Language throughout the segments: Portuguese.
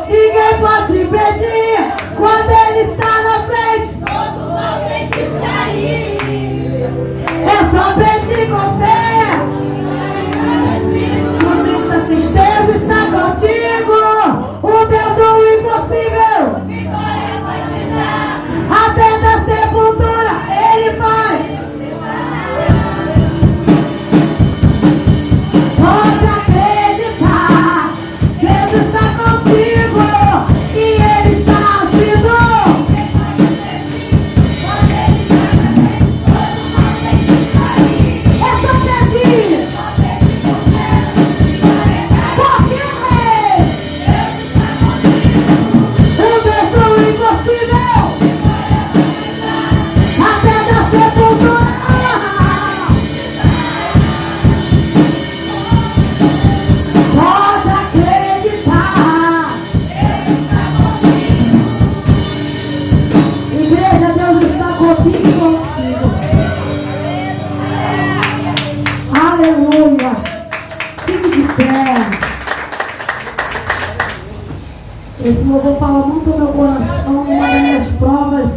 Ninguém pode impedir. Quando Ele está na frente, todo mal tem que sair. É só pedir com fé. Se você está assistindo, Deus está contigo. O Deus do impossível, vitória vai te dar. Até da sepultura Ele vai. Pode acreditar, Deus está contigo e Ele está agindo. É só pedir. Porque o Deus do impossível, até da sepultura. Pode acreditar. Igreja, Deus está comigo e contigo. Aleluia. Fique de pé. Esse louvor fala muito no meu coração. Uma das minhas provas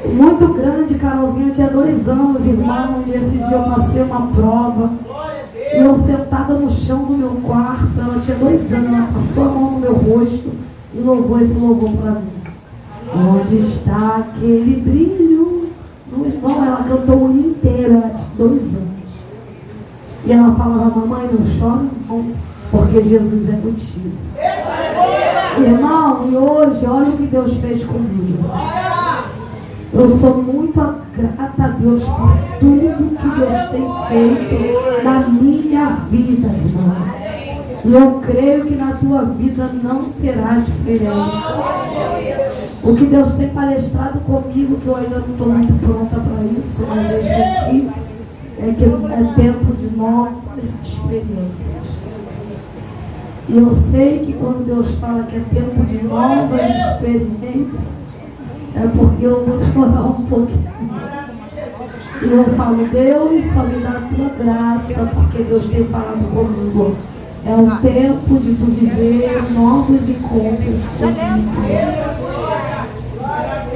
muito grande, Carolzinha tinha 2 anos, irmão, e esse dia eu passei uma prova. E eu sentada no chão do meu quarto, ela tinha 2 anos, ela passou a mão no meu rosto e louvou esse louvor para mim. Onde está aquele brilho do irmão? Ela cantou o hino inteiro, ela tinha 2 anos. E ela falava, mamãe, não chora não, porque Jesus é contigo. Irmão, e hoje, olha o que Deus fez comigo. Eu sou muito grata a Deus por tudo que Deus tem feito na minha vida, irmão. E eu creio que na tua vida não será diferente. O que Deus tem palestrado comigo, que eu ainda não estou muito pronta para isso, mas eu estou aqui, é que é tempo de novas experiências. E eu sei que quando Deus fala que é tempo de novas experiências, é porque eu vou chorar um pouquinho. E eu falo, Deus, só me dá a tua graça, porque Deus tem falado comigo. É um tempo de tu viver novos encontros comigo.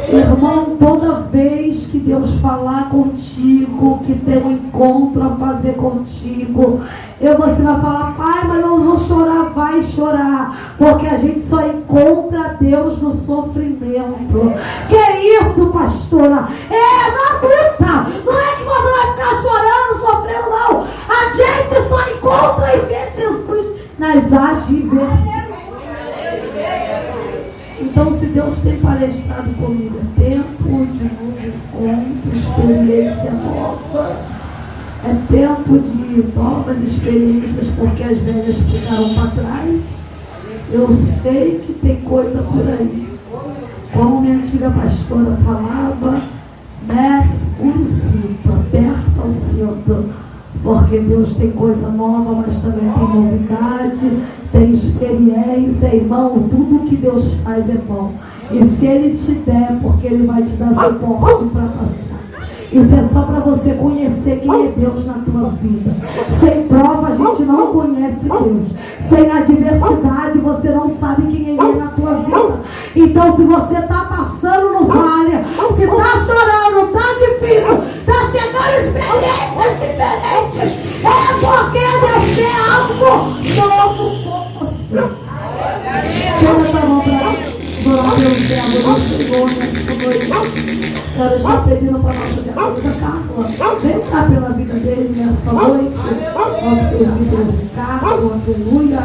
Irmão, toda vez que Deus falar contigo, que tem um encontro a fazer contigo, você vai falar, pai, mas eu não vou chorar. Vai chorar, porque a gente só encontra Deus no sofrimento. Que isso, pastora? É na luta. Não é que você vai ficar chorando, sofrendo, não. A gente só encontra e vê Jesus nas adversidades. Então, se Deus tem palestrado comigo, é tempo de novo encontro, experiência nova. É tempo de novas experiências, porque as velhas ficaram para trás. Eu sei que tem coisa por aí. Como minha antiga pastora falava, o cinto, aperta o cinto, porque Deus tem coisa nova, mas também tem novidade, tem experiência, irmão. Tudo que Deus faz é bom. E se Ele te der, porque Ele vai te dar suporte para passar. Isso é só para você conhecer quem é Deus na tua vida. Sem prova a gente não conhece Deus. Sem adversidade você não sabe quem Ele é na tua vida. Então, se você está passando no vale, se está chorando, está difícil, está chegando experiências diferentes, é porque Deus quer algo novo com você. Levanta a mão para orar pelo servo do Senhor nessa noite. Quero estar pedindo para a nossa diaconisa Carla, vem orar pela vida dele nessa noite. Nosso presbítero Ricardo, aleluia.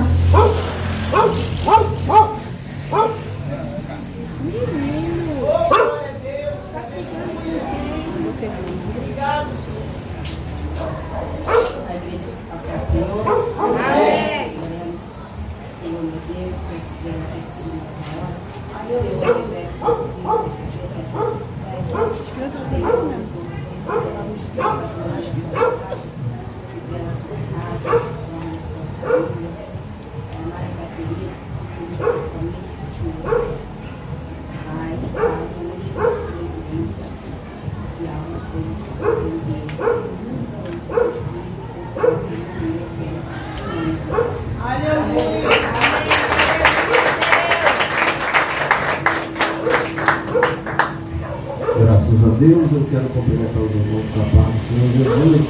Deus, eu quero cumprimentar os irmãos com a paz do Senhor Jesus.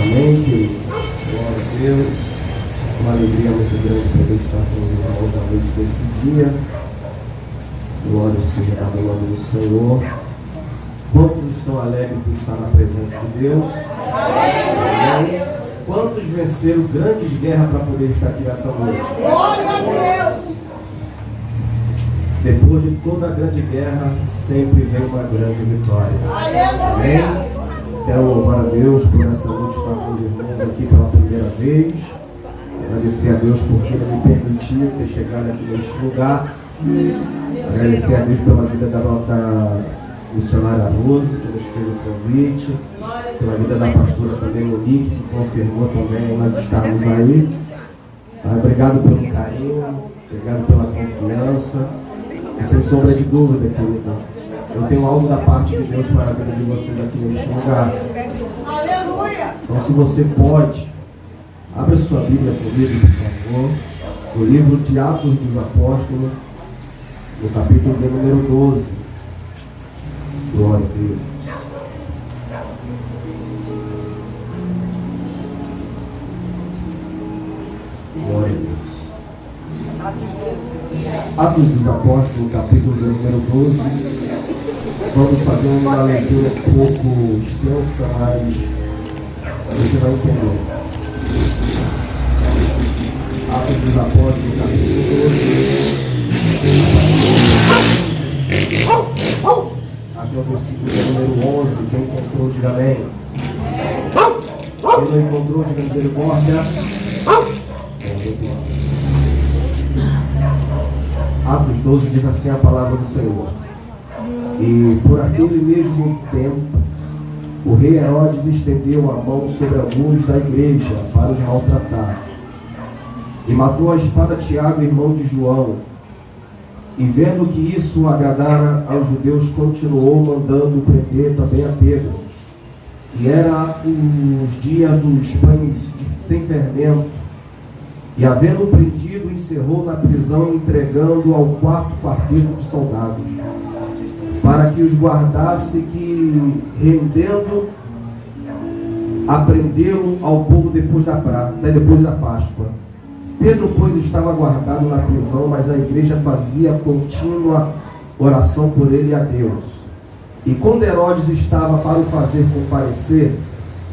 Amém, queridos. Glória a Deus. Uma alegria muito grande poder estar com os irmãos na noite desse dia. Glória seja ao nome do Senhor. Quantos estão alegres por estar na presença de Deus? Amém. Quantos venceram grandes guerras para poder estar aqui nessa noite? Glória a Deus! Depois de toda a grande guerra, sempre vem uma grande vitória. Amém? Quero louvar a Deus por essa noite estar com os irmãos aqui pela primeira vez. Agradecer a Deus porque Ele me permitiu ter chegado aqui neste lugar. Agradecer a Deus pela vida da missionária Rose, que nos fez o convite. Pela vida da pastora também, Monique, que confirmou também nós estarmos aí. Obrigado pelo carinho, obrigado pela confiança. E sem sombra de dúvida, querida, eu tenho algo da parte de Deus para a vida de vocês aqui neste lugar. Aleluia! Então, se você pode, abra sua Bíblia comigo, por favor, no livro de Atos dos Apóstolos, no capítulo de número 12. Glória a Deus. Glória a Deus. Atos dos Apóstolos, capítulo de número 12. Vamos fazer uma leitura um pouco extensa, mas você vai entender. Atos dos Apóstolos, capítulo 12. Até o versículo número 11. Quem encontrou, diga amém. Quem não encontrou, diga misericórdia. Atos 12 diz assim a palavra do Senhor. E por aquele mesmo tempo, o rei Herodes estendeu a mão sobre alguns da igreja para os maltratar. E matou a espada Tiago, irmão de João. E vendo que isso agradara aos judeus, continuou mandando prender também a Pedro. E era os dias dos pães sem fermento. E havendo prendido, encerrou na prisão, entregando ao quarto quarteto de soldados, para que os guardasse, que rendendo, aprendê-lo ao povo depois da Páscoa. Pedro, pois, estava guardado na prisão, mas a igreja fazia contínua oração por ele a Deus. E quando Herodes estava para o fazer comparecer,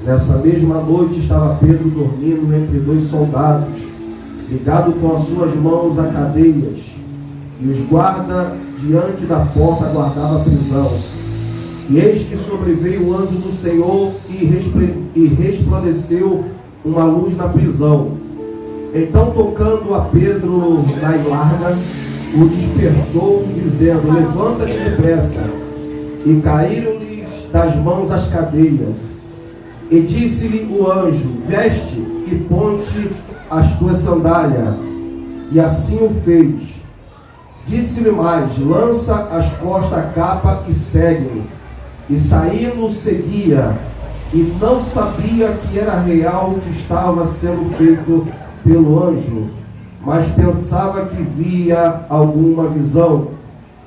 nessa mesma noite estava Pedro dormindo entre dois soldados, ligado com as suas mãos a cadeias, e os guarda diante da porta guardava a prisão. E eis que sobreveio o anjo do Senhor e resplandeceu uma luz na prisão. Então, tocando a Pedro na larga, o despertou, dizendo: levanta-te depressa. E caíram-lhes das mãos as cadeias. E disse-lhe o anjo: veste e ponte as tuas sandálias. E assim o fez. Disse-lhe mais: lança às costas a capa e segue-me. E saindo seguia, e não sabia que era real o que estava sendo feito pelo anjo, mas pensava que via alguma visão.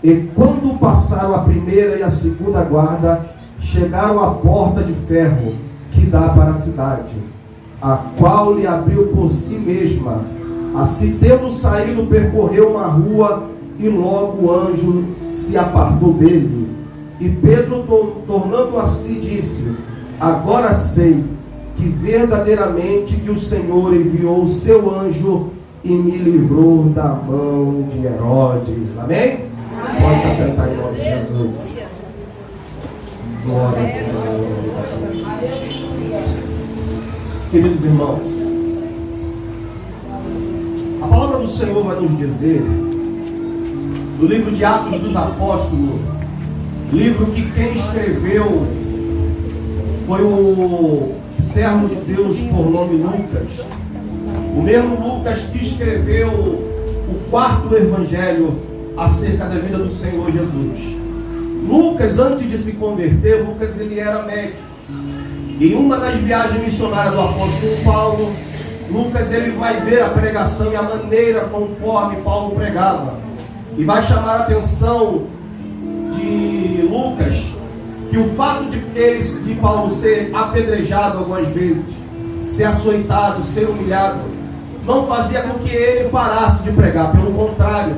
E quando passaram a primeira e a segunda guarda, chegaram à porta de ferro que dá para a cidade, a qual lhe abriu por si mesma. Assim, tendo saído, percorreu uma rua, e logo o anjo se apartou dele. E Pedro, tornando a si, disse: agora sei que verdadeiramente que o Senhor enviou o seu anjo e me livrou da mão de Herodes. Amém? Pode se assentar em nome de Jesus. Glória a Deus. Queridos irmãos, a palavra do Senhor vai nos dizer, no livro de Atos dos Apóstolos, livro que quem escreveu foi o servo de Deus por nome Lucas, o mesmo Lucas que escreveu o quarto evangelho acerca da vida do Senhor Jesus. Lucas, antes de se converter, Lucas ele era médico. Em uma das viagens missionárias do apóstolo Paulo, Lucas ele vai ver a pregação e a maneira conforme Paulo pregava. E vai chamar a atenção de Lucas que o fato de Paulo ser apedrejado algumas vezes, ser açoitado, ser humilhado, não fazia com que ele parasse de pregar. Pelo contrário,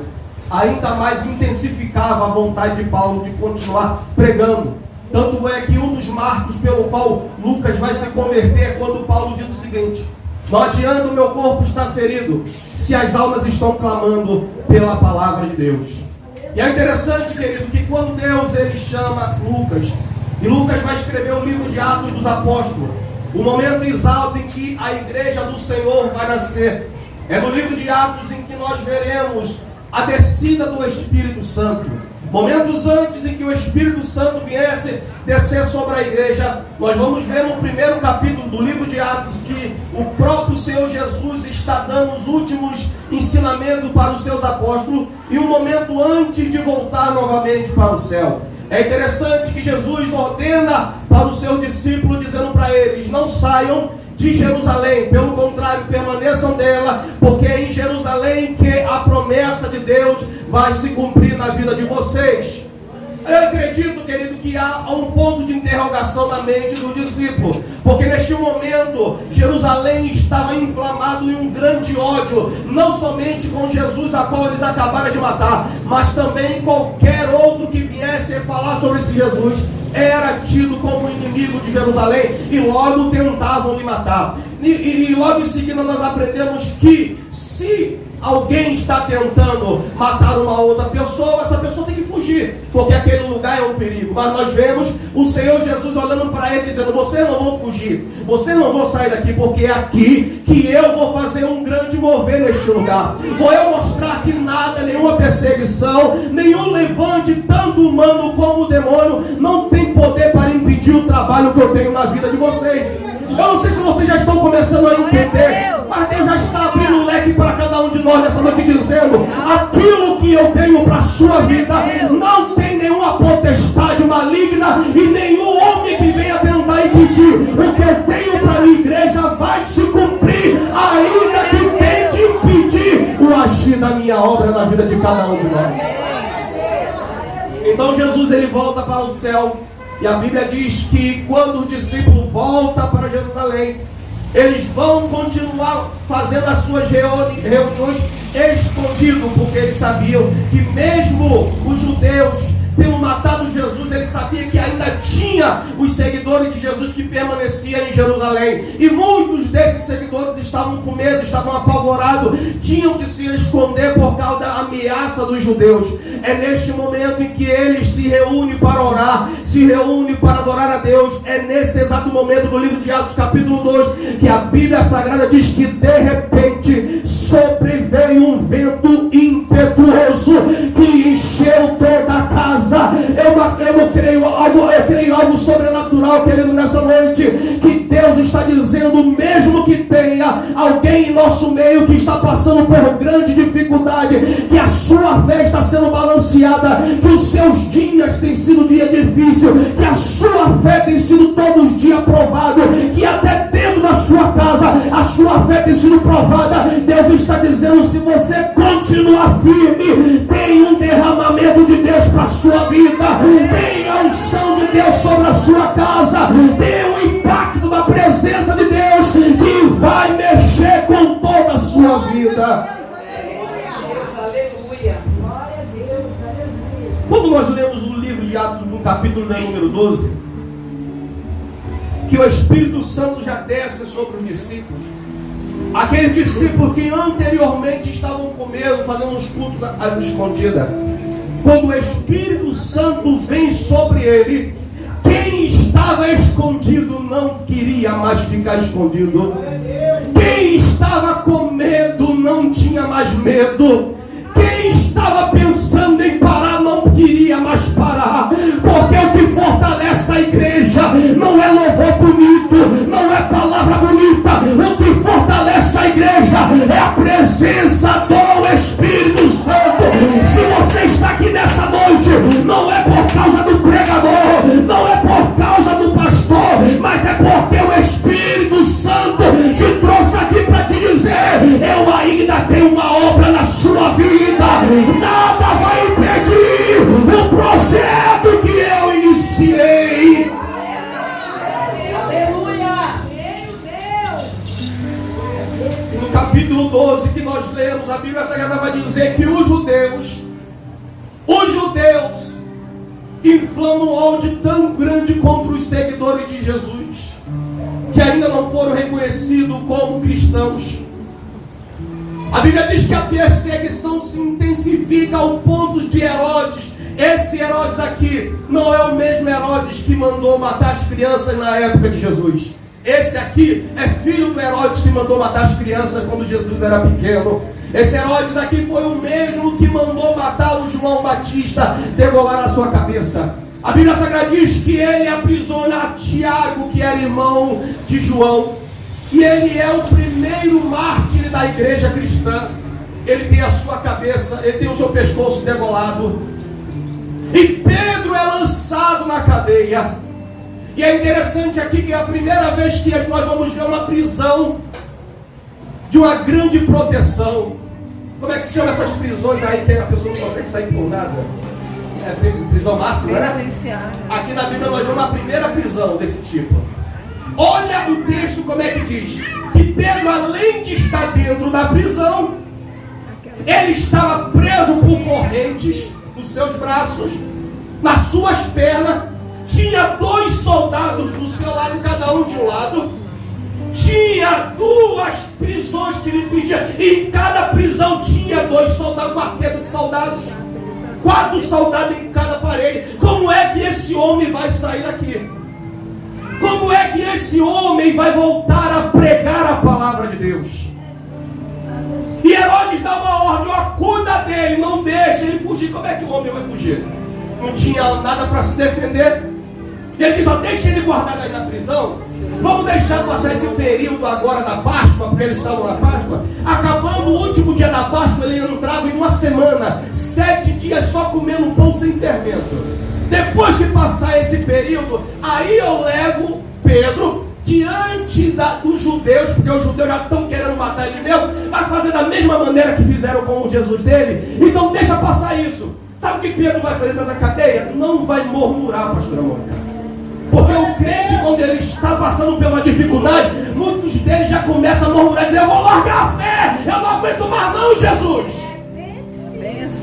ainda mais intensificava a vontade de Paulo de continuar pregando. Tanto é que um dos marcos pelo qual Lucas vai se converter é quando Paulo diz o seguinte: não adianta o meu corpo estar ferido se as almas estão clamando pela palavra de Deus. E é interessante, querido, que quando Deus ele chama Lucas, e Lucas vai escrever o livro de Atos dos Apóstolos, o momento exato em que a igreja do Senhor vai nascer, é no livro de Atos em que nós veremos a descida do Espírito Santo. Momentos antes em que o Espírito Santo viesse descer sobre a igreja, nós vamos ver no primeiro capítulo do livro de Atos que o próprio Senhor Jesus está dando os últimos ensinamentos para os seus apóstolos, e um momento antes de voltar novamente para o céu. É interessante que Jesus ordena para os seus discípulos, dizendo para eles: não saiam de Jerusalém, pelo contrário, permaneçam dela, porque é em Jerusalém que a promessa de Deus vai se cumprir na vida de vocês. Eu acredito, querido, que há um ponto de interrogação na mente do discípulo, porque neste momento Jerusalém estava inflamado em um grande ódio, não somente com Jesus, a qual eles acabaram de matar, mas também qualquer outro que viesse a falar sobre esse Jesus era tido como inimigo de Jerusalém e logo tentavam lhe matar. E logo em seguida nós aprendemos que se alguém está tentando matar uma outra pessoa, essa pessoa tem que fugir, porque aquele lugar é um perigo. Mas nós vemos o Senhor Jesus olhando para ele dizendo: vocês não vão fugir, vocês não vão sair daqui, porque é aqui que eu vou fazer um grande mover neste lugar. Vou eu mostrar que nada, nenhuma perseguição, nenhum levante, tanto humano como demônio, não tem poder para impedir o trabalho que eu tenho na vida de vocês. Eu não sei se vocês já estão começando a entender, mas Deus já está abrindo um leque para cada um de nós nessa noite, dizendo: aquilo que eu tenho para a sua vida, não tem nenhuma potestade maligna e nenhum homem que venha tentar impedir. O que eu tenho para a minha igreja vai se cumprir, ainda que tente impedir o agir da minha obra na vida de cada um de nós. Então Jesus ele volta para o céu. E a Bíblia diz que quando o discípulo volta para Jerusalém, eles vão continuar fazendo as suas reuniões escondido, porque eles sabiam que mesmo os judeus tendo matado Jesus, ele sabia que ainda tinha os seguidores de Jesus que permaneciam em Jerusalém, e muitos desses seguidores estavam com medo, estavam apavorados, tinham que se esconder por causa da ameaça dos judeus. É neste momento em que eles se reúnem para orar, se reúnem para adorar a Deus. É nesse exato momento do livro de Atos capítulo 2 que a Bíblia Sagrada diz que de repente sobreveio um vento impetuoso que encheu toda a casa. Eu creio algo sobrenatural, querido, nessa noite, que Deus está dizendo: mesmo que tenha alguém em nosso meio que está passando por grande dificuldade, que a sua fé está sendo balanceada, que os seus dias têm sido dia difícil, que a sua fé tem sido todos os dias provado, que até dentro da sua casa a sua fé tem sido provada, Deus está dizendo: se você continuar firme, tem um derramamento de Deus para a sua vida, tem a unção de Deus sobre a sua casa, tem o impacto da presença de Deus que vai mexer com toda a sua vida. Quando nós lemos o livro de Atos, no capítulo número 12, que o Espírito Santo já desce sobre os discípulos, aqueles discípulos que anteriormente estavam com medo, fazendo uns cultos às escondidas, quando o Espírito Santo vem sobre ele, quem estava escondido não queria mais ficar escondido. Quem estava com medo não tinha mais medo. Quem estava pensando em parar não queria mais parar. Porque o que fortalece a igreja não é louvor bonito, não é palavra bonita. O que fortalece a igreja é a presença do Espírito Santo. Se você está aqui nessa noite, não é por causa do pregador, não é por causa do pastor, mas é porque o Espírito Santo te trouxe aqui para te dizer: eu ainda tenho uma obra na sua vida. Nada vai impedir o projeto que eu iniciei. capítulo 12 que nós lemos, a Bíblia Sagrada vai dizer que os judeus inflamam um ódio tão grande contra os seguidores de Jesus, que ainda não foram reconhecidos como cristãos. A Bíblia diz que a perseguição se intensifica ao ponto de Herodes. Esse Herodes aqui não é o mesmo Herodes que mandou matar as crianças na época de Jesus. Esse aqui é filho do Herodes que mandou matar as crianças quando Jesus era pequeno. Esse Herodes aqui foi o mesmo que mandou matar o João Batista, degolar a sua cabeça. A Bíblia Sagrada diz que ele aprisiona Tiago, que era irmão de João. E ele é o primeiro mártir da igreja cristã. Ele tem a sua cabeça, ele tem o seu pescoço degolado. E Pedro é lançado na cadeia. E é interessante aqui que é a primeira vez que nós vamos ver uma prisão de uma grande proteção. Como é que se chama essas prisões aí que a pessoa não consegue sair por nada? É prisão máxima, né? Aqui na Bíblia nós vemos uma primeira prisão desse tipo. Olha o texto como é que diz. Que Pedro, além de estar dentro da prisão, ele estava preso por correntes nos seus braços, nas suas pernas. Tinha 2 soldados do seu lado, cada um de um lado. Tinha 2 prisões que ele pedia. Em cada prisão tinha 2 soldados, um quarteto de soldados. 4 soldados em cada parede. Como é que esse homem vai sair daqui? Como é que esse homem vai voltar a pregar a palavra de Deus? E Herodes dá uma ordem: ó, cuida dele, não deixa ele fugir. Como é que o homem vai fugir? Não tinha nada para se defender. E ele diz: ó, deixa ele guardado aí na prisão. Vamos deixar passar esse período agora da Páscoa, porque eles estavam na Páscoa. Acabando o último dia da Páscoa, ele entrava em uma semana, 7 dias só comendo pão sem fermento. Depois que passar esse período, aí eu levo Pedro diante dos judeus, porque os judeus já estão querendo matar ele mesmo. Vai fazer da mesma maneira que fizeram com o Jesus dele. Então deixa passar isso. Sabe o que Pedro vai fazer dentro da cadeia? Não vai murmurar, pastora Mônica. Porque o crente, quando ele está passando pela dificuldade, muitos deles já começam a murmurar, dizer: eu vou largar a fé, eu não aguento mais não, Jesus.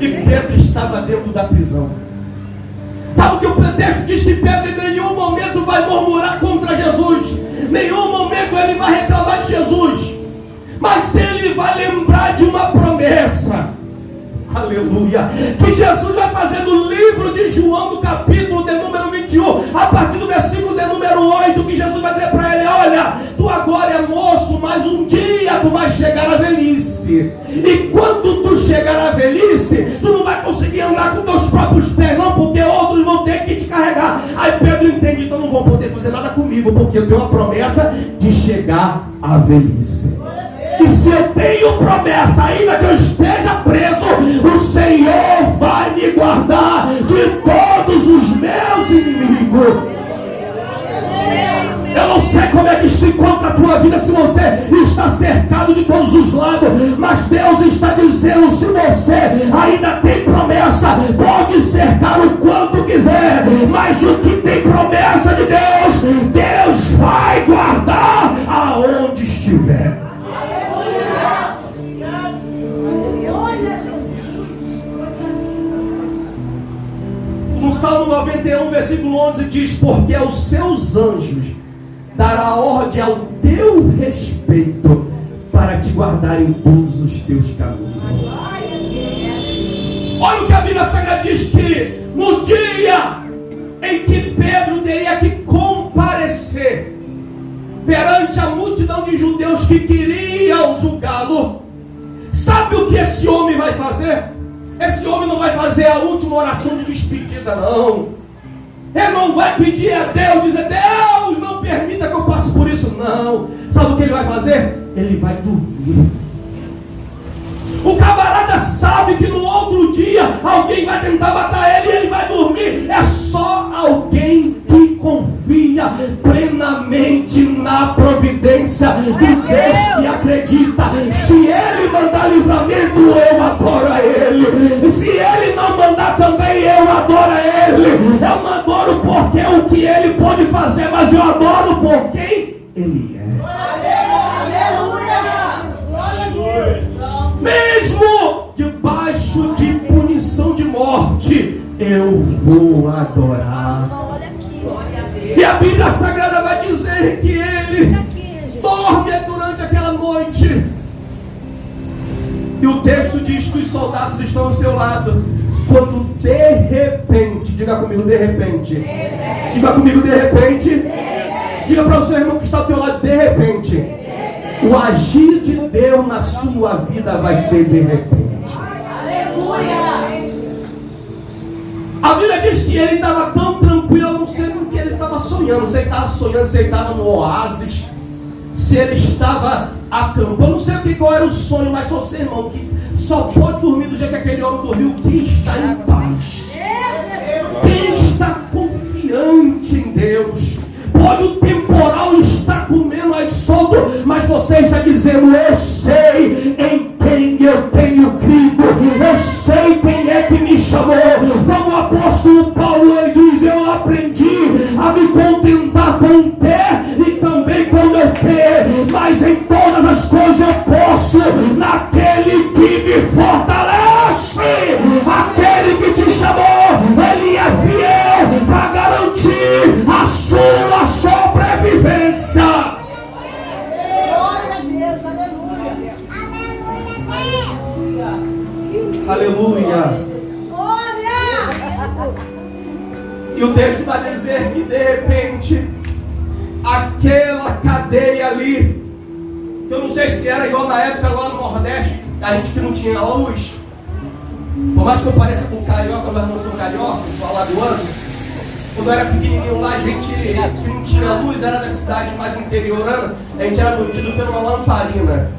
E Pedro estava dentro da prisão. Sabe o que o texto diz? Que Pedro em nenhum momento vai murmurar contra Jesus, em nenhum momento ele vai reclamar de Jesus, mas ele vai lembrar de uma promessa. Aleluia. Que Jesus vai fazer no livro de João, no capítulo de número 21, a partir do versículo de número 8, que Jesus vai dizer para ele: olha, tu agora é moço, mas um dia tu vai chegar à velhice. E quando tu chegar à velhice, tu não vai conseguir andar com teus próprios pés não, porque outros vão ter que te carregar. Aí Pedro entende: então não vão poder fazer nada comigo, porque eu tenho uma promessa de chegar à velhice. E se eu tenho promessa, ainda que eu esteja preso, o Senhor vai me guardar de todos os meus inimigos. Eu não sei como é que se encontra a tua vida, se você está cercado de todos os lados, mas Deus está dizendo: se você ainda tem promessa, pode cercar o quanto quiser, mas o que tem promessa de Deus, Deus vai guardar aonde estiver. No Salmo 91, versículo 11 diz: porque aos seus anjos dará ordem ao teu respeito, para te guardar em todos os teus caminhos. Olha o que a Bíblia Sagrada diz: que no dia em que Pedro teria que comparecer perante a multidão de judeus que queriam julgá-lo, sabe o que esse homem vai fazer? Esse homem não vai fazer a última oração de despedida, não. Ele não vai pedir a Deus, dizer: Deus, não permita que eu passe por isso, não. Sabe o que ele vai fazer? Ele vai dormir. O camarada sabe que no outro dia alguém vai tentar matar ele e ele vai dormir. É só alguém que confia plenamente na providência do Deus que acredita. Se ele mandar livramento, eu adoro a ele. Se ele não mandar também, eu adoro a ele. Eu não adoro porque o que ele pode fazer, mas eu adoro por quem ele é. Aleluia! Glória a Deus! eu vou adorar. E a Bíblia Sagrada vai dizer que ele dorme durante aquela noite. E o texto diz que os soldados estão ao seu lado. Quando de repente, diga comigo, de repente. Diga comigo, de repente. Diga para o seu irmão que está ao teu lado, de repente. O agir de Deus na sua vida vai ser de repente. Aleluia! A Bíblia diz que ele estava tão tranquilo, eu não sei do que ele estava sonhando. Se ele estava sonhando, se ele estava no oásis, se ele estava acampando. Eu não sei qual era o sonho, mas só sei, irmão, que só pode dormir do jeito que aquele homem dormiu quem está em paz. Quem está confiante em Deus. Pode o temporal estar comendo aí solto, mas você está dizendo: eu sei em quem eu tenho crido, eu sei quem é que me chamou. Como o apóstolo Paulo, ele diz: eu aprendi a me contentar com ter e também com não ter, mas em todas as coisas eu posso naquele que me fortalece. Aquele que te chamou, ele é fiel para garantir a sua sobrevivência. Glória a Deus, aleluia. Aleluia. Glória. E o texto vai dizer que de repente aquela cadeia ali, que eu não sei se era igual na época lá no Nordeste, a gente que não tinha luz, por mais que eu pareça com carioca, mas não sou carioca, sou alagoano. Quando eu era pequenininho lá, a gente que não tinha luz, era da cidade mais interiorana, a gente era mantido por uma lamparina.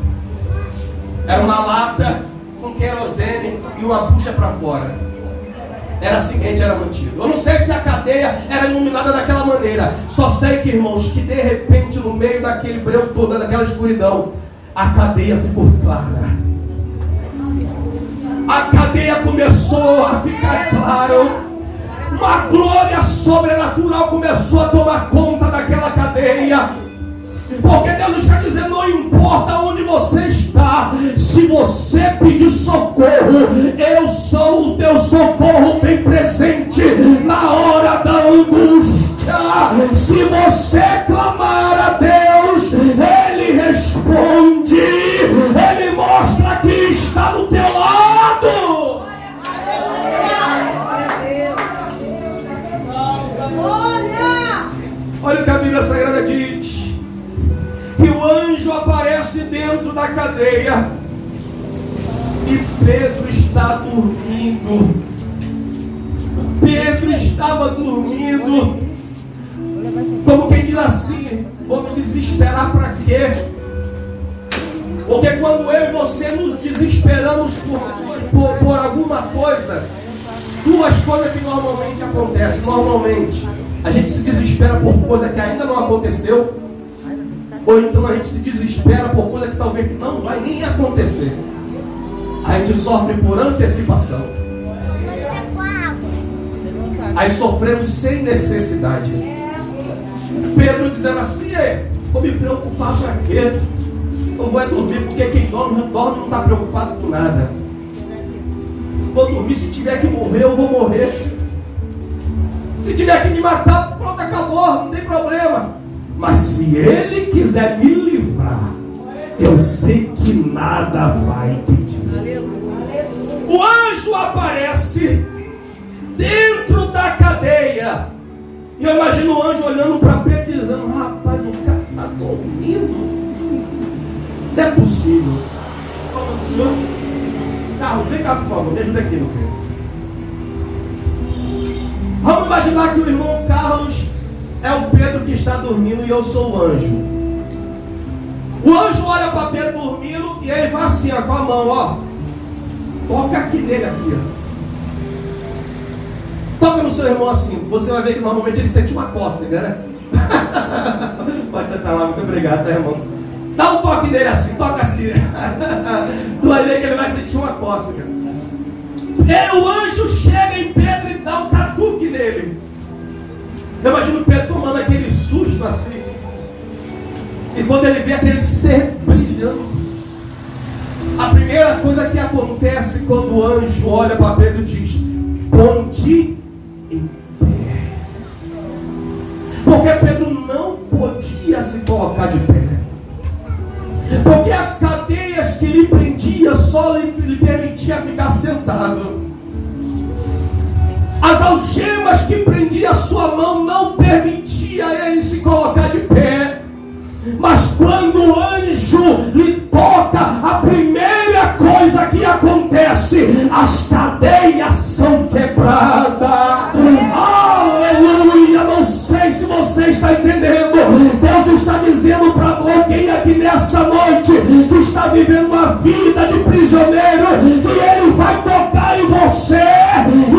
Era uma lata com querosene e uma bucha para fora. Era assim que a gente era mantido. Eu não sei se a cadeia era iluminada daquela maneira. Só sei que, irmãos, que de repente no meio daquele breu todo, daquela escuridão, a cadeia ficou clara. A cadeia começou a ficar clara. Uma glória sobrenatural começou a tomar conta daquela cadeia. Porque Deus está dizendo: não importa onde você está, se você pedir socorro, eu sou o teu socorro bem presente na hora da angústia. Se você clamar a Deus, Ele responde, Ele mostra que está do teu lado. Olha o que a Bíblia Sagrada diz: que o anjo aparece dentro da cadeia e Pedro está dormindo. Pedro estava dormindo, como quem diz assim: vou me desesperar para quê? Porque quando eu e você nos desesperamos por alguma coisa, duas coisas que normalmente acontecem. Normalmente a gente se desespera por coisa que ainda não aconteceu, ou então a gente se desespera por coisa que talvez não vai nem acontecer. A gente sofre por antecipação. Aí sofremos sem necessidade. Pedro dizendo assim: vou me preocupar para quê? Eu vou dormir, porque quem dorme não está preocupado com nada. Vou dormir, se tiver que morrer, eu vou morrer. Se tiver que me matar, pronto, acabou, não tem problema. Mas se Ele quiser me livrar, eu sei que nada vai impedir. O anjo aparece dentro da cadeia. E eu imagino o anjo olhando para Pedro e dizendo: rapaz, o cara está dormindo. Não é possível. Como disse o senhor? Carlos, vem cá, por favor, me ajuda aqui, meu filho. Vamos imaginar que o irmão Carlos é o Pedro que está dormindo e eu sou o anjo. O anjo olha para Pedro dormindo e ele faz assim, ó, com a mão, ó. Toca aqui nele, aqui, ó. Toca no seu irmão assim. Você vai ver que normalmente ele sente uma cócega, né? Pode sentar lá, muito obrigado, tá, irmão? Dá um toque nele assim, toca assim. Tu vai ver que ele vai sentir uma cócega. E o anjo chega em Pedro e dá um catuque nele. Eu imagino Pedro tomando aquele susto assim. E quando ele vê aquele ser brilhando, a primeira coisa que acontece quando o anjo olha para Pedro e diz: ponte colocar de pé. Porque as cadeias que lhe prendia só lhe permitia ficar sentado. As algemas que prendia a sua mão não permitia ele se colocar de pé. Mas quando o anjo lhe toca, a primeira coisa que acontece, as cadeias são quebradas. Aleluia! Não sei se você está entendendo. Deus está dizendo para alguém aqui nessa noite que está vivendo uma vida de prisioneiro, que Ele vai tocar em você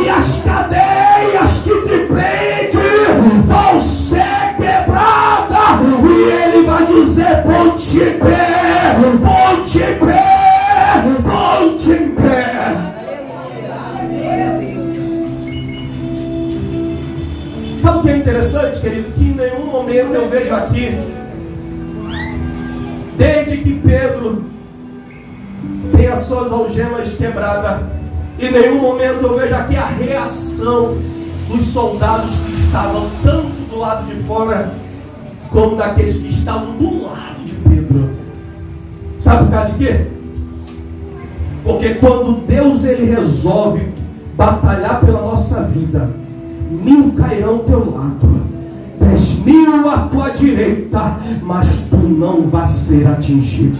e as cadeias que te prendem vão ser quebradas. E Ele vai dizer: ponte em pé, ponte em pé, ponte em pé. Sabe o que é interessante, querido? Que em nenhum momento eu vejo aqui, desde que Pedro tem as suas algemas quebradas, em nenhum momento eu vejo aqui a reação dos soldados que estavam tanto do lado de fora como daqueles que estavam do lado de Pedro. Sabe por causa de quê? Porque quando Deus ele resolve batalhar pela nossa vida, 1000 cairão ao teu lado, 10.000 à tua direita, mas tu não vai ser atingido.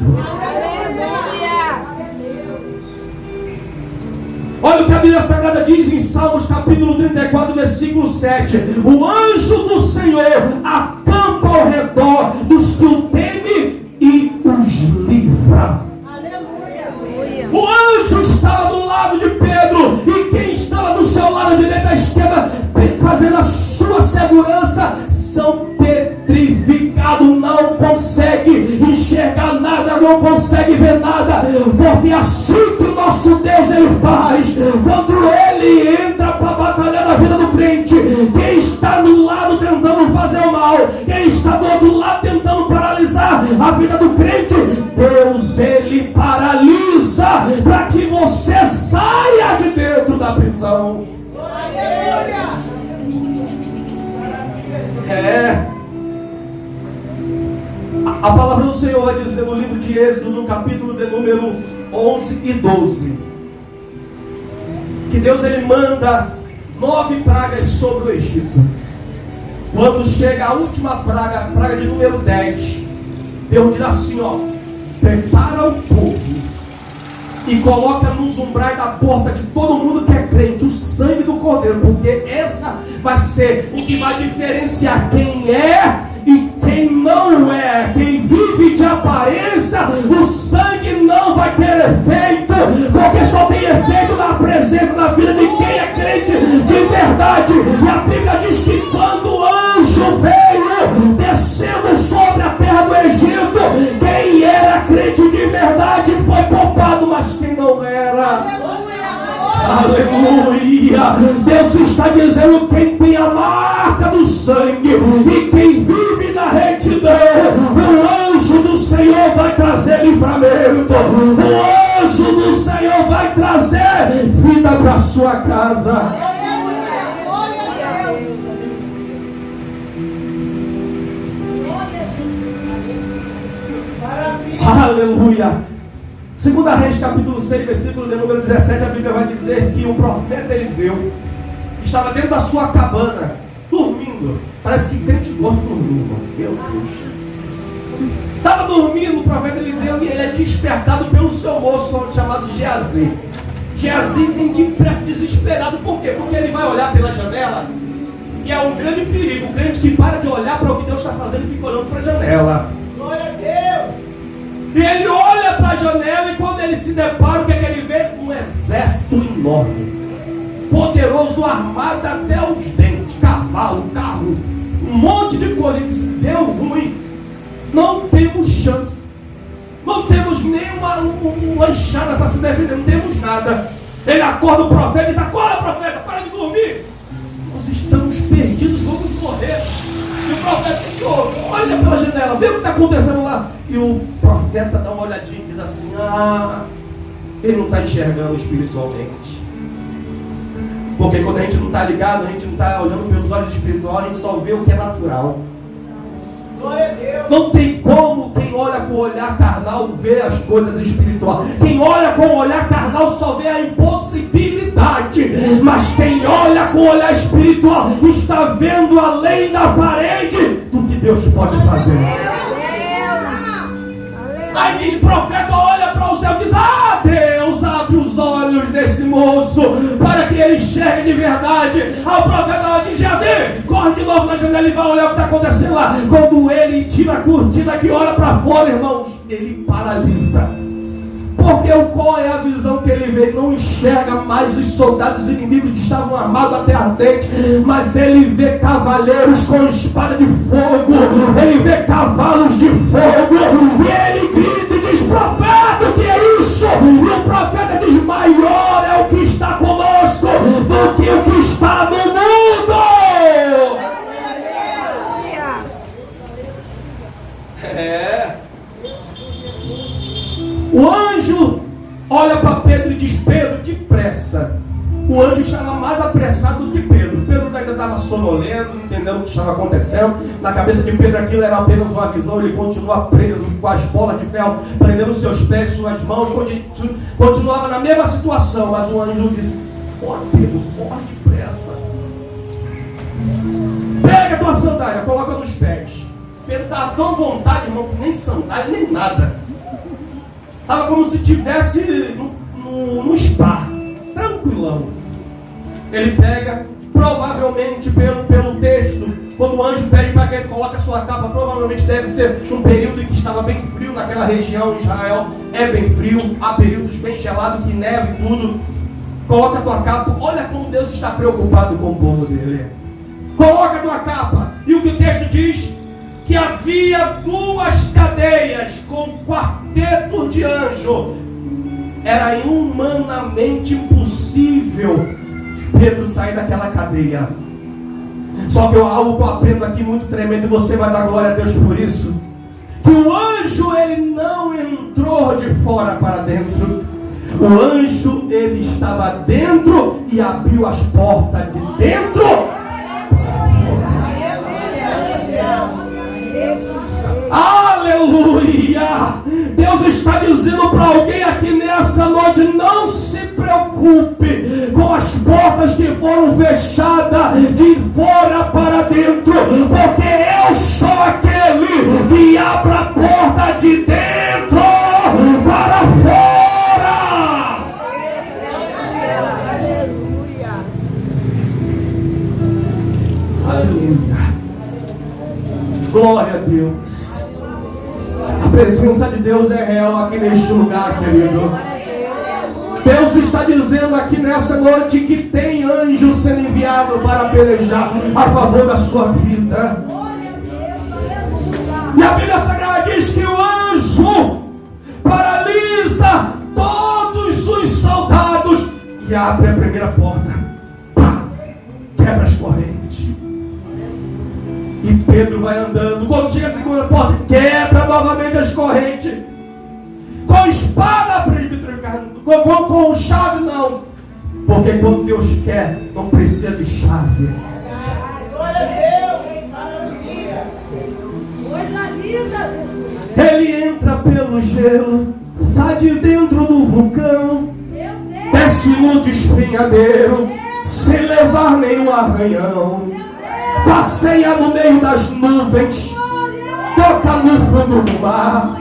Olha o que a Bíblia Sagrada diz em Salmos capítulo 34, versículo 7. O anjo do Senhor acampa ao redor dos que o temem e os livra. O anjo estava do lado de Pedro, e quem estava do seu lado, à direita, à esquerda, fazendo a sua segurança, são petrificados, não consegue enxergar nada, não consegue ver nada, porque assim que o nosso Deus ele faz, quando ele entra para batalhar na vida do crente, quem está do lado tentando fazer o mal, quem está do outro lado tentando paralisar a vida do crente, Deus ele paralisa para que você saia de dentro da prisão. A palavra do Senhor vai dizer no livro de Êxodo, no capítulo de número 11 e 12, que Deus ele manda 9 pragas sobre o Egito. Quando chega a última praga, a praga de número 10, Deus diz assim: ó, prepara o povo e coloca nos umbrais da porta de todo mundo que é crente o sangue do Cordeiro, porque essa vai ser o que vai diferenciar quem é e quem não é. Quem vive de aparência, o sangue não vai ter efeito, porque só tem efeito na presença, na vida de quem é crente de verdade. E a Bíblia diz que quando o anjo veio descendo sobre a terra do Egito, quem era crente de verdade foi poupado, mas quem não era, aleluia, Deus está dizendo: quem tem a marca do sangue e quem vive na retidão, o anjo do Senhor vai trazer livramento, o anjo do Senhor vai trazer vida para a sua casa. Aleluia. 2 Reis capítulo 6, versículo de número 17, a Bíblia vai dizer que o profeta Eliseu estava dentro da sua cabana, dormindo. Parece que crente gosta de dormir, irmão. Meu Deus. Estava dormindo o profeta Eliseu, e ele é despertado pelo seu moço chamado Geazi. Geazi tem depressa, desesperado. Por quê? Porque ele vai olhar pela janela, e é um grande perigo. O crente que para de olhar para o que Deus está fazendo e fica olhando para a janela. Glória a Deus. E ele olha para a janela, e quando ele se depara, o que é que ele vê? Um exército enorme, poderoso, armado até os dentes, cavalo, carro, um monte de coisa. Ele disse: deu ruim, não temos chance, não temos nem uma enxada para se defender, não temos nada. Ele acorda o profeta e diz: acorda, profeta, para de dormir, nós estamos perdidos, vamos morrer. E o profeta olha pela janela, vê o que está acontecendo lá. E o profeta dá uma olhadinha e diz assim: ele não está enxergando espiritualmente. Porque quando a gente não está ligado, a gente não está olhando pelos olhos espirituais, a gente só vê o que é natural. Não tem como quem olha com o olhar carnal ver as coisas espirituais. Quem olha com o olhar carnal só vê a impossibilidade. Mas quem olha com o olhar espiritual está vendo além da parede do que Deus pode fazer. Aí diz: profeta olha para o céu e diz: ah, Deus, abre os olhos desse moço para que ele enxergue de verdade. Aí o profeta diz: Geazi, corre de novo na janela e vai olhar o que está acontecendo lá. Quando ele tira a cortina que olha para fora, irmãos, ele paralisa. Porque qual é a visão que ele vê? Ele não enxerga mais os soldados inimigos que estavam armados até a dente, mas ele vê cavaleiros com espada de fogo, ele vê cavalos de fogo, e ele grita e diz: profeta, o que é isso? E o profeta diz: maior é o que está conosco do que o que está no mundo. O anjo olha para Pedro e diz: Pedro, depressa. O anjo estava mais apressado do que Pedro. Pedro ainda estava sonolento, entendendo o que estava acontecendo. Na cabeça de Pedro aquilo era apenas uma visão. Ele continua preso com as bolas de ferro prendendo seus pés, suas mãos. Continuava na mesma situação. Mas o anjo disse: corre, Pedro, corre depressa. Pega a tua sandália, coloca nos pés. Pedro estava tão à vontade, irmão, que nem sandália, nem nada. Estava como se estivesse no spa, tranquilão. Ele pega, provavelmente pelo texto, quando o anjo pede para que ele coloque a sua capa, provavelmente deve ser num período em que estava bem frio naquela região. Israel é bem frio, há períodos bem gelados, que neva e tudo. Coloca a tua capa. Olha como Deus está preocupado com o povo dele. Coloca a tua capa. E o que o texto diz? Que havia 2 cadeias com quarteto de anjo. Era humanamente impossível Pedro sair daquela cadeia. Só que algo que eu aprendo aqui muito tremendo, e você vai dar glória a Deus por isso, que o anjo, ele não entrou de fora para dentro. O anjo, ele estava dentro e abriu as portas de dentro. Aleluia! Deus está dizendo para alguém aqui nessa noite: não se preocupe com as portas que foram fechadas de fora para dentro, porque eu sou aquele que abre a porta de dentro para fora. Aleluia! Glória a Deus. A presença de Deus é real aqui neste lugar, querido. Deus está dizendo aqui nessa noite que tem anjo sendo enviado para pelejar a favor da sua vida. E a Bíblia Sagrada diz que o anjo paralisa todos os soldados e abre a primeira porta. Pá, quebra as correntes. E Pedro vai andando. Quando chega a segunda porta, quebra novamente as correntes. Com espada, presbítero, com chave não. Porque quando Deus quer, não precisa de chave. Glória a Deus, maravilha. Coisa linda, Jesus. Ele entra pelo gelo, sai de dentro do vulcão, desce no despenhadeiro, sem levar nenhum arranhão. Passeia no meio das nuvens, toca no fundo do mar.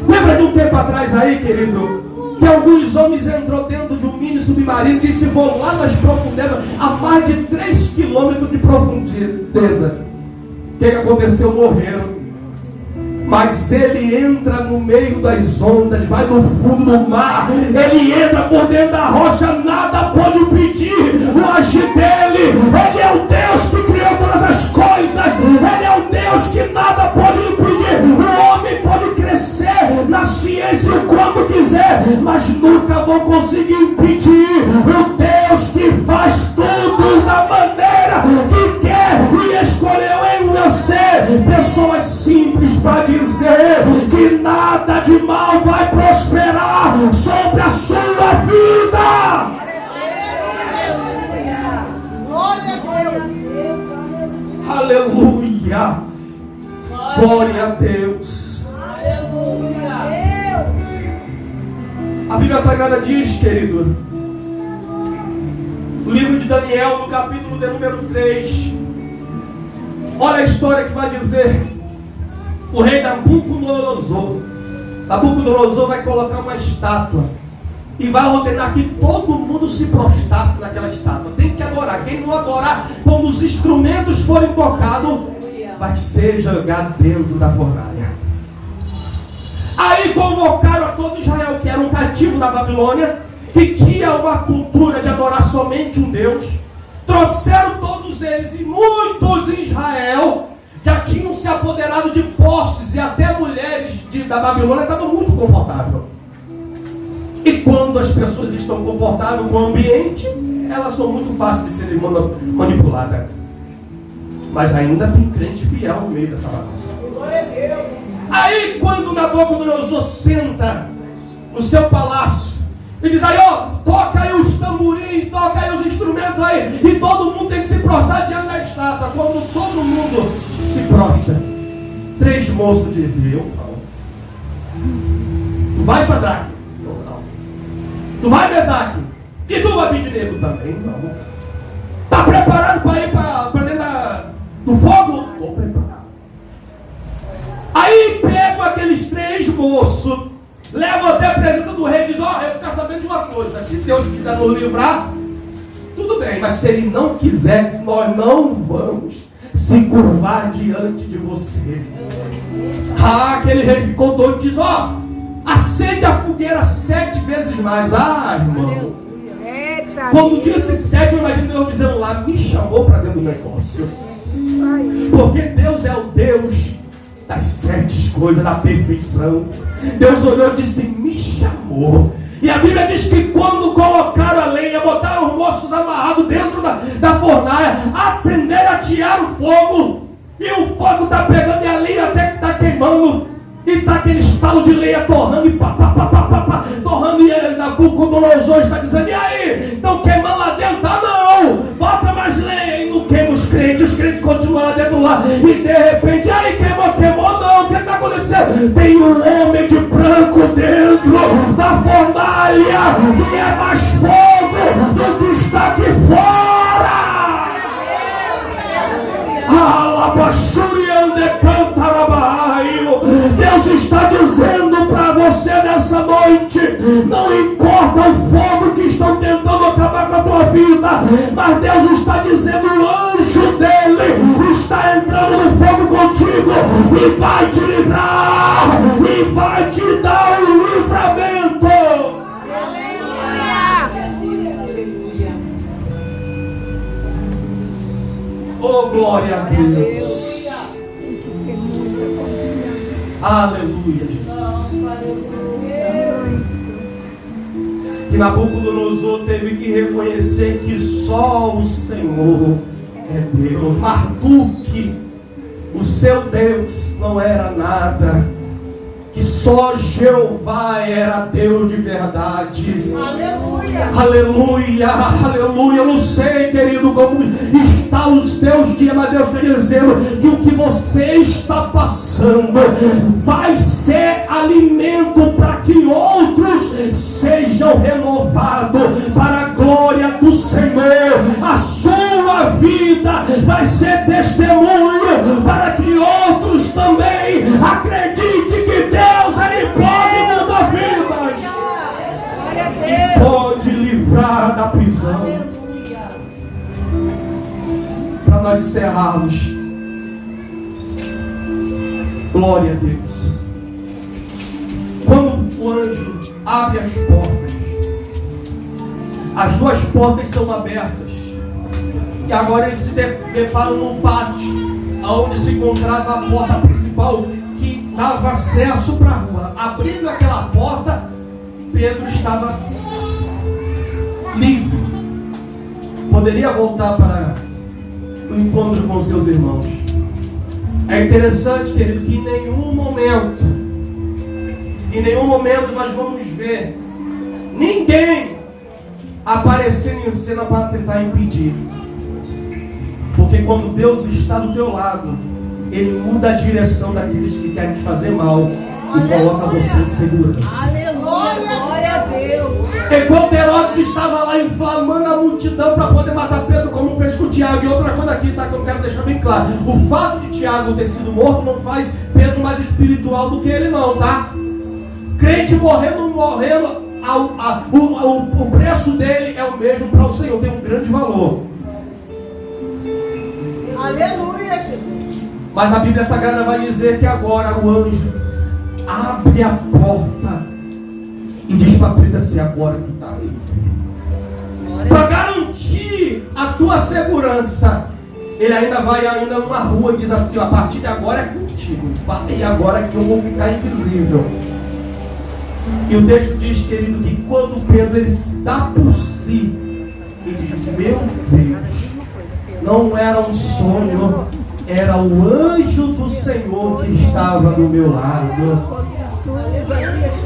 Lembra de um tempo atrás aí, querido, que alguns homens entrou dentro de um mini submarino e se voou lá nas profundezas, a mais de 3 quilômetros de profundeza. O que aconteceu? Morreram. Mas ele entra no meio das ondas, vai no fundo do mar, ele entra por dentro da rocha, nada pode impedir o agir dele. Ele é o Deus que criou todas as coisas, ele é o Deus que nada pode impedir. O homem pode crescer na ciência o quanto quiser, mas nunca vão conseguir impedir o Deus que faz tudo da maneira que quer e escolheu em você pessoas simples para dizer que nada de mal vai prosperar sobre a sua vida. Aleluia! Glória a Deus. A Bíblia Sagrada diz, querido, no livro de Daniel, no capítulo de número 3, olha a história que vai dizer. O rei Nabucodonosor vai colocar uma estátua e vai ordenar que todo mundo se prostrasse naquela estátua. Tem que adorar. Quem não adorar, quando os instrumentos forem tocados, vai ser jogado dentro da fornalha. Aí convocaram a todo Israel, que era um cativo da Babilônia, que tinha uma cultura de adorar somente um Deus. Trouxeram todos eles, e muitos em Israel já tinham se apoderado de posses, e até mulheres da Babilônia estavam muito confortáveis. E quando as pessoas estão confortáveis com o ambiente, elas são muito fáceis de serem manipuladas. Mas ainda tem crente fiel no meio dessa bagunça. Aí quando Nabucodonosor senta no seu palácio e diz aí, ó, toca aí os tamborins, toca aí os instrumentos aí, e todo mundo tem que se prostrar diante da estátua. Quando todo mundo se prostra, 3 moços diziam, não. Tu vai, Sadraque? Não. Tu vai, Mesaque? E tu, Abidnego? Também não. Tá preparado para ir para dentro do fogo? Estou preparado. Aí pego aqueles 3 moços, levo até a presença do rei e diz, ó, eu ficar sabendo de uma coisa, se Deus quiser nos livrar, tudo bem, mas se Ele não quiser, nós não vamos se curvar diante de você. Aquele rei ficou doido e diz, ó, acende a fogueira 7 vezes mais. Irmão, quando disse 7, eu imagino Deus dizendo lá, me chamou para dentro do negócio. Porque Deus é o Deus das 7 coisas, da perfeição. Deus olhou e disse, me chamou. E a Bíblia diz que quando colocaram a lenha, botaram os moços amarrados dentro da fornalha, acenderam, atearam o fogo, e o fogo está pegando e ali até que está queimando, e está aquele estalo de lenha torrando, e torrando, e Nabucodonosor está dizendo, e aí? Estão queimando lá dentro? Tá não! Bota mais lenha, e não queima os crentes continuam lá dentro lá, e de repente, aí queimou não, o que está acontecendo? Tem um homem de branco dentro da fornalha, que é mais fogo do que está aqui fora! Deus está dizendo para você nessa noite, não importa o fogo que estão tentando acabar com a tua vida, mas Deus está dizendo, o anjo dele está entrando no fogo contigo e vai te livrar e vai te dar o livramento. Oh, glória a Deus. Aleluia, Jesus. E Nabucodonosor teve que reconhecer que só o Senhor é Deus. Marduk, o seu Deus, não era nada. Que só Jeová era Deus de verdade. Aleluia, aleluia, aleluia. Eu não sei, querido, como está os teus dias, mas Deus está dizendo que o que você está passando vai ser alimento para que outros sejam renovados para a glória do Senhor. A sua vida vai ser testemunho para que outros também acreditem que Deus, Ele pode mudar vidas e pode livrar da prisão. Para nós encerrarmos, glória a Deus. Quando o anjo abre as portas, as 2 portas são abertas, e agora eles se deparam num pátio onde se encontrava a porta principal que dava acesso para a rua. Abrindo aquela porta, Pedro estava livre, poderia voltar para o encontro com seus irmãos. É interessante, querido, que em nenhum momento nós vamos ver ninguém aparecendo em cena para tentar impedir. Porque quando Deus está do teu lado, Ele muda a direção daqueles que querem te fazer mal e coloca você em segurança. Aleluia, glória a Deus. Enquanto Herodes estava lá inflamando a multidão para poder matar Pedro, como fez com Tiago. E outra coisa aqui, tá, que eu quero deixar bem claro: o fato de Tiago ter sido morto não faz Pedro mais espiritual do que ele, não, tá? Crente morrendo, o preço dele é o mesmo para o Senhor, tem um grande valor. Aleluia, Jesus. Mas a Bíblia Sagrada vai dizer que agora o anjo abre a porta e diz para Pedro assim: agora tu está livre. Para garantir a tua segurança, ele ainda vai numa rua e diz assim: a partir de agora é contigo, vai agora que eu vou ficar invisível. E o texto diz, querido, que quando Pedro ele se dá por si, ele diz: meu Deus, não era um sonho, era o anjo do Senhor que estava do meu lado.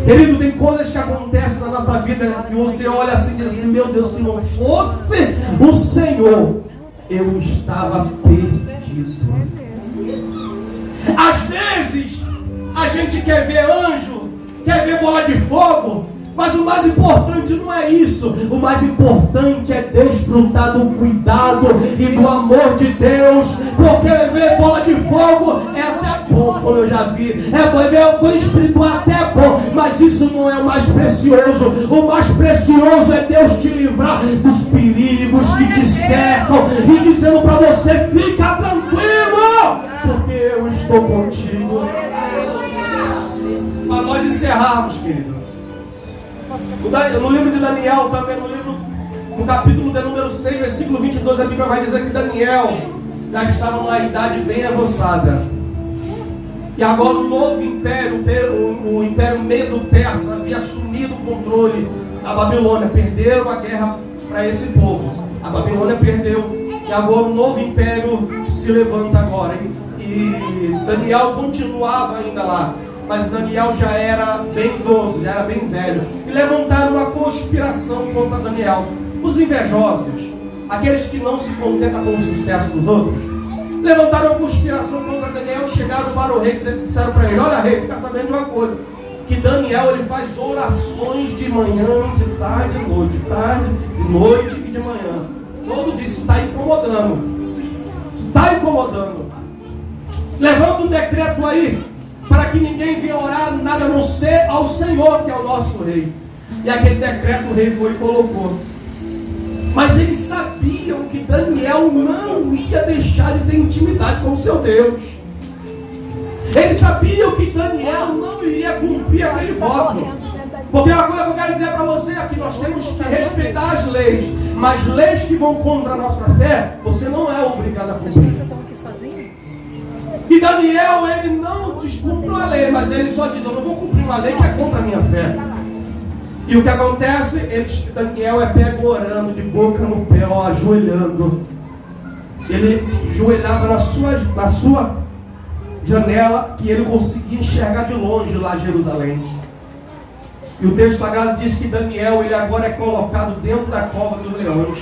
Querido, tem coisas que acontecem na nossa vida que você olha assim e diz assim: meu Deus, se não fosse o Senhor, eu estava perdido. Às vezes a gente quer ver anjo, quer ver bola de fogo, mas o mais importante não é isso. O mais importante é desfrutar do cuidado e do amor de Deus. Porque ver bola de fogo é até bom, como eu já vi. Ver o espiritual até é bom, mas isso não é o mais precioso. O mais precioso é Deus te livrar dos perigos que te cercam e dizendo para você: fica tranquilo, porque eu estou contigo. Para nós encerrarmos, querido, no livro de Daniel, também no capítulo de número 6, versículo 22, a Bíblia vai dizer que Daniel já estava numa idade bem avançada. E agora o novo império, o império Medo-Persa, havia assumido o controle da Babilônia. Perderam a guerra para esse povo. A Babilônia perdeu. E agora o novo império se levanta agora. E Daniel continuava ainda lá. Mas Daniel já era bem idoso, já era bem velho. E levantaram uma conspiração contra Daniel. Os invejosos, aqueles que não se contentam com o sucesso dos outros, levantaram uma conspiração contra Daniel. Chegaram para o rei e disseram para ele: olha, rei, fica sabendo de uma coisa, que Daniel ele faz orações de manhã, de tarde, de noite e de manhã. Todo dia. Isso está incomodando. Isso está incomodando. Levanta um decreto aí, para que ninguém venha orar nada a não ser ao Senhor, que é o nosso rei. E aquele decreto o rei foi e colocou. Mas eles sabiam que Daniel não ia deixar de ter intimidade com o seu Deus. Eles sabiam que Daniel não iria cumprir aquele voto. Porque uma coisa que eu quero dizer para você é que nós temos que respeitar as leis, mas leis que vão contra a nossa fé, você não é obrigado a cumprir. E Daniel, ele não descumpre uma lei, mas ele só diz: eu não vou cumprir uma lei que é contra a minha fé. E o que acontece? Daniel é pego orando, de boca no pé, ajoelhando. Ele ajoelhava na sua janela, que ele conseguia enxergar de longe lá Jerusalém. E o texto sagrado diz que Daniel, ele agora é colocado dentro da cova dos leões.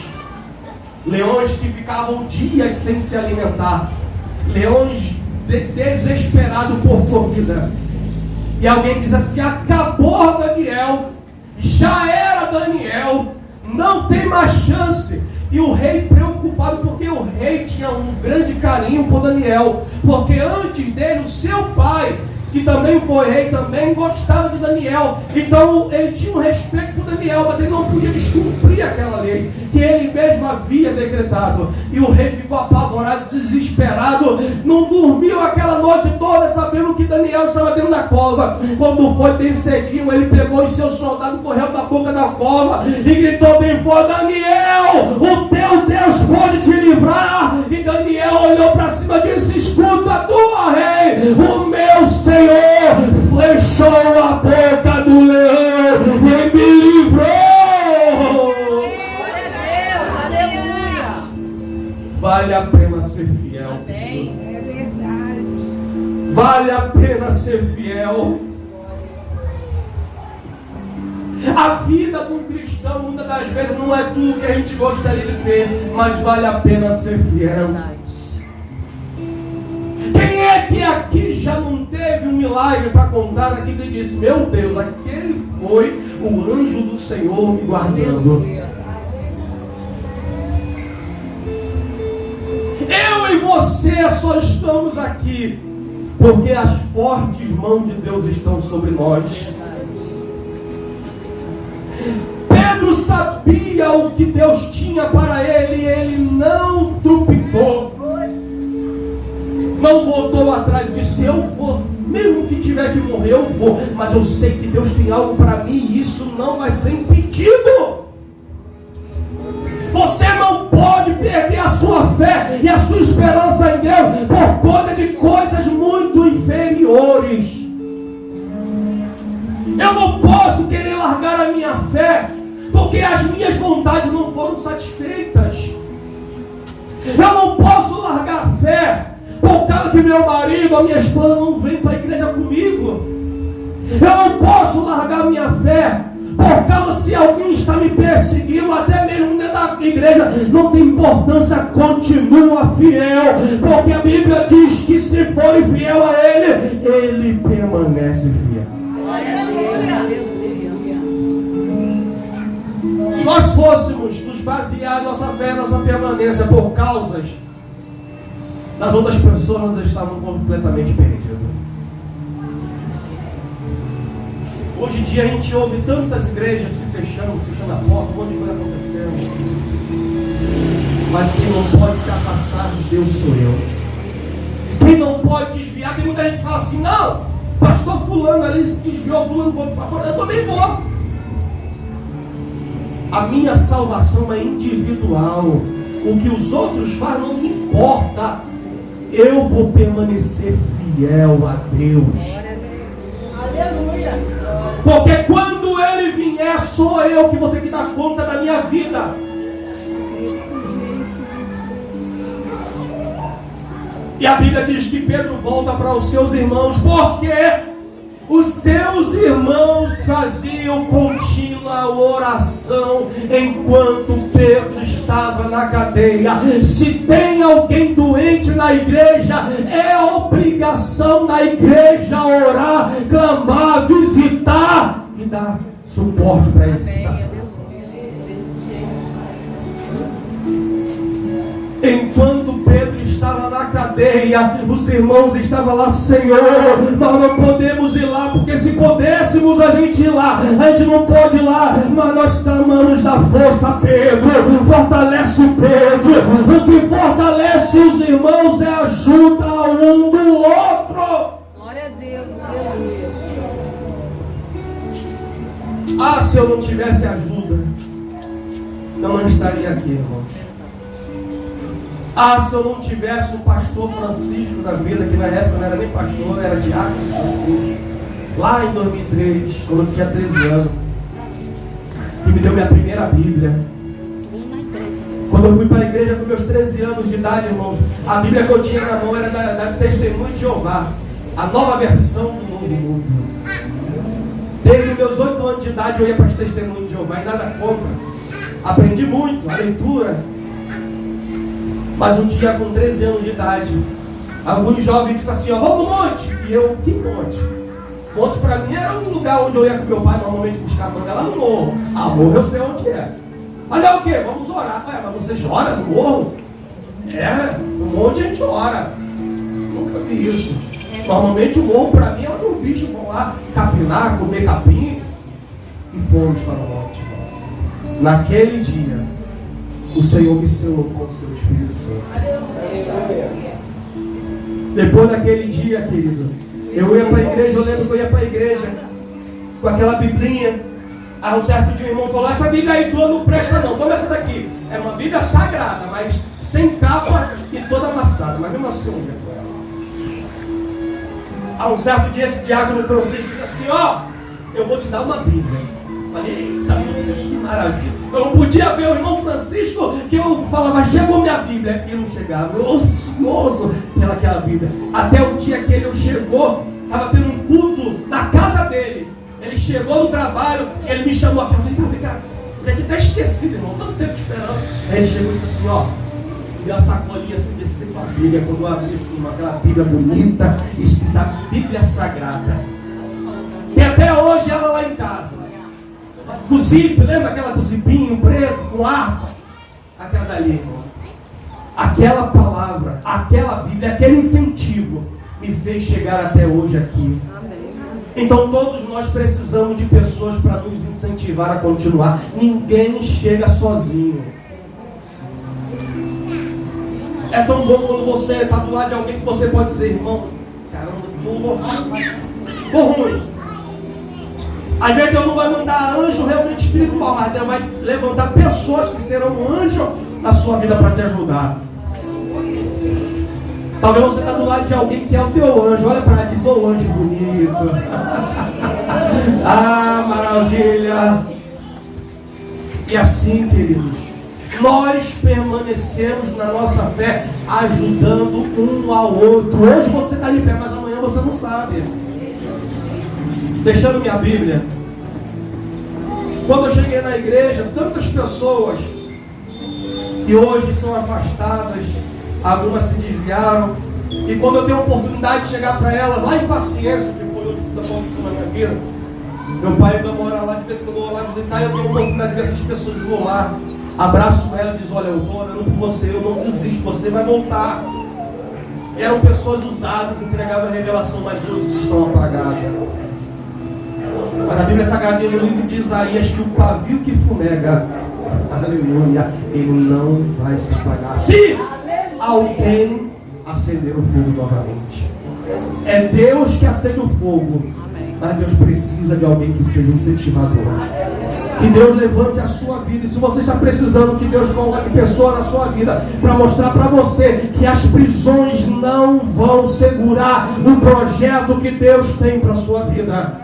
Leões que ficavam dias sem se alimentar. Leões desesperados por comida. E alguém diz assim: acabou Daniel, já era Daniel, não tem mais chance. E o rei preocupado, porque o rei tinha um grande carinho por Daniel, porque antes dele o seu pai, que também foi rei, também gostava de Daniel. Então ele tinha um respeito por Daniel, mas ele não podia descumprir aquela lei que ele mesmo havia decretado. E o rei ficou apavorado, desesperado, não dormiu aquela noite toda, sabendo que Daniel estava dentro da cova. Quando foi bem cedinho, ele pegou os seus soldados, correu da boca da cova e gritou bem forte: Daniel, o teu Deus pode te livrar. E Daniel olhou para cima e disse: escuta tu, rei, o meu Senhor flechou a boca do leão e me livrou. Glória a Deus, aleluia. Vale a pena ser fiel. Amém. É verdade. Vale a pena ser fiel. A vida do cristão muitas das vezes não é tudo que a gente gostaria de ter, mas vale a pena ser fiel. Quem é milagre para contar aqui que ele disse: meu Deus, aquele foi o anjo do Senhor me guardando. Eu e você só estamos aqui porque as fortes mãos de Deus estão sobre nós. Pedro sabia o que Deus tinha para ele, e ele não trupicou, não voltou atrás e disse: eu vou, mesmo que tiver que morrer, eu vou, mas eu sei que Deus tem algo para mim e isso não vai ser impedido. Você não pode perder a sua fé e a sua esperança em Deus por causa de coisas muito inferiores. Eu não posso querer largar a minha fé porque as minhas vontades não foram satisfeitas. Eu não posso largar a fé por causa que meu marido, a minha esposa não vem para a igreja comigo. Eu não posso largar a minha fé por causa se alguém está me perseguindo, até mesmo dentro da igreja. Não tem importância, continua fiel, porque a Bíblia diz que se for fiel a Ele, Ele permanece fiel. Glória a Deus, aleluia. Se nós fôssemos nos basear nossa fé, nossa permanência por causas das outras pessoas, nós estávamos completamente perdidos. Hoje em dia a gente ouve tantas igrejas se fechando a porta, um monte de coisa acontecendo. Mas quem não pode se afastar de Deus sou eu. Quem não pode desviar, tem muita gente que fala assim: não, pastor fulano ali se desviou, fulano foi para fora, eu também vou. A minha salvação é individual. O que os outros fazem não me importa. Eu vou permanecer fiel a Deus. Aleluia. Porque quando Ele vier, sou eu que vou ter que dar conta da minha vida. E a Bíblia diz que Pedro volta para os seus irmãos, porque os seus irmãos faziam contínua oração enquanto Pedro estava na cadeia. Se tem alguém doente na igreja, é obrigação da igreja orar, clamar, visitar e dar suporte para esse cidadão. Enquanto Pedro estava na cadeia, os irmãos estavam lá: Senhor, nós não podemos ir lá, porque se pudéssemos a gente ir lá, a gente não pode ir lá, mas nós clamamos da força, Pedro, fortalece Pedro. O que fortalece os irmãos é ajuda um do outro. Glória a Deus, aleluia. Ah, se eu não tivesse ajuda, eu não estaria aqui, irmãos. Ah, se eu não tivesse o pastor Francisco da vida, que na época não era nem pastor, era diácono Francisco, lá em 2003, quando eu tinha 13 anos, que me deu minha primeira Bíblia. Quando eu fui para a igreja com meus 13 anos de idade, irmãos, a Bíblia que eu tinha na mão era da Testemunho de Jeová, a nova versão do Novo Mundo. Desde os meus 8 anos de idade eu ia para as Testemunho de Jeová, e nada contra. Aprendi muito, a leitura. Mas um dia, com 13 anos de idade, alguns jovens disseram assim: ó, vamos no monte. E eu: que monte? Monte para mim era um lugar onde eu ia com meu pai normalmente buscar manga, lá no morro. Ah, morro eu sei onde é. Mas é o quê? Vamos orar. Mas vocês oram no morro? É, no monte a gente ora. Nunca vi isso. Normalmente o morro para mim é onde os bichos vão lá capinar, comer capim. E fomos para o monte. Naquele dia, o Senhor me selou com o seu Espírito Santo. Depois daquele dia, querido, eu ia para a igreja. Eu lembro que eu ia para a igreja com aquela biblinha. Aí um certo dia o irmão falou: essa Bíblia aí tua não presta não, toma essa daqui. É uma Bíblia sagrada, mas sem capa e toda amassada. Mas mesmo assim eu ia com ela. Aí um certo dia esse diácono Francisco disse assim: ó, eu vou te dar uma Bíblia. Eu falei: eita, meu Deus, que maravilha. Eu não podia ver o irmão Francisco, que eu falava: chegou minha Bíblia. E não chegava, eu ansioso pelaquela Bíblia. Até o dia que ele chegou, estava tendo um culto na casa dele. Ele chegou no trabalho, ele me chamou aqui: vem cá, eu já tinha até esquecido, irmão, tanto tempo esperando. Aí ele chegou e disse assim: ó, E a sacolinha assim, desse com a Bíblia, quando eu abri assim, aquela Bíblia bonita, escrita Bíblia Sagrada. Tem até hoje ela lá em casa. Do zip, lembra aquela do zipinho preto, com harpa? Aquela dali, irmão. Aquela palavra, aquela Bíblia, aquele incentivo me fez chegar até hoje aqui. Então todos nós precisamos de pessoas para nos incentivar a continuar. Ninguém chega sozinho. É tão bom quando você está do lado de alguém que você pode dizer, irmão, caramba, tô ruim. Às vezes Deus não vai mandar anjo realmente espiritual, mas Deus vai levantar pessoas que serão anjo na sua vida para te ajudar. Talvez você está do lado de alguém que é o teu anjo. Olha para ela e diz, ô anjo bonito. Ah, maravilha. E assim, queridos, nós permanecemos na nossa fé, ajudando um ao outro. Hoje você está de pé, mas amanhã você não sabe. Deixando minha Bíblia. Quando eu cheguei na igreja, tantas pessoas que hoje são afastadas, algumas se desviaram. E quando eu tenho a oportunidade de chegar para ela, lá em Paciência, que foi onde tudo aconteceu na minha vida, meu pai ainda mora lá, de vez em quando eu vou lá visitar, eu tenho a oportunidade de ver essas pessoas, vou lá, abraço ela e diz, olha, eu estou orando por você, eu não desisto, você vai voltar. Eram pessoas usadas, entregavam a revelação, mas hoje estão apagadas. Mas a Bíblia Sagrada, no livro de Isaías, que o pavio que fumega, aleluia, ele não vai se apagar. Se alguém acender o fogo novamente. É Deus que acende o fogo, mas Deus precisa de alguém que seja incentivador. Que Deus levante a sua vida. E se você está precisando, que Deus coloque pessoa na sua vida para mostrar para você que as prisões não vão segurar o projeto que Deus tem para a sua vida.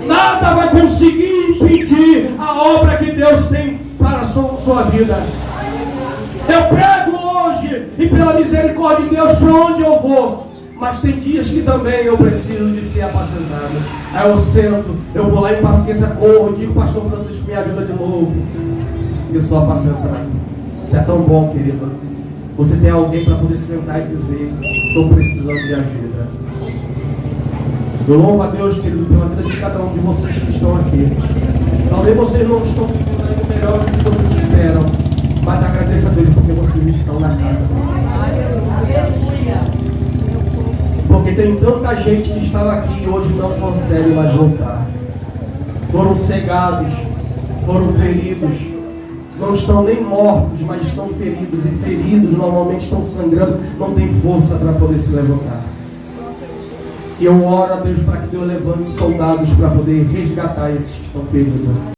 Nada vai conseguir impedir a obra que Deus tem para a sua vida. Eu prego hoje, e pela misericórdia de Deus, para onde eu vou. Mas tem dias que também eu preciso de ser apacentado. Aí eu sento, eu vou lá em Paciência, corro, digo, pastor Francisco, me ajuda de novo. E eu sou apacentado. Isso é tão bom, querido. Você tem alguém para poder sentar e dizer, estou precisando de ajuda. Eu louvo a Deus, querido, pela vida de cada um de vocês que estão aqui. Talvez vocês não estão vivendo melhor do que vocês esperam, mas agradeço a Deus porque vocês estão na casa. Aleluia. Porque tem tanta gente que estava aqui e hoje não consegue mais voltar. Foram cegados, foram feridos. Não estão nem mortos, mas estão feridos. E feridos normalmente estão sangrando, não tem força para poder se levantar. E eu oro a Deus para que Deus levante soldados para poder resgatar esses que estão feridos.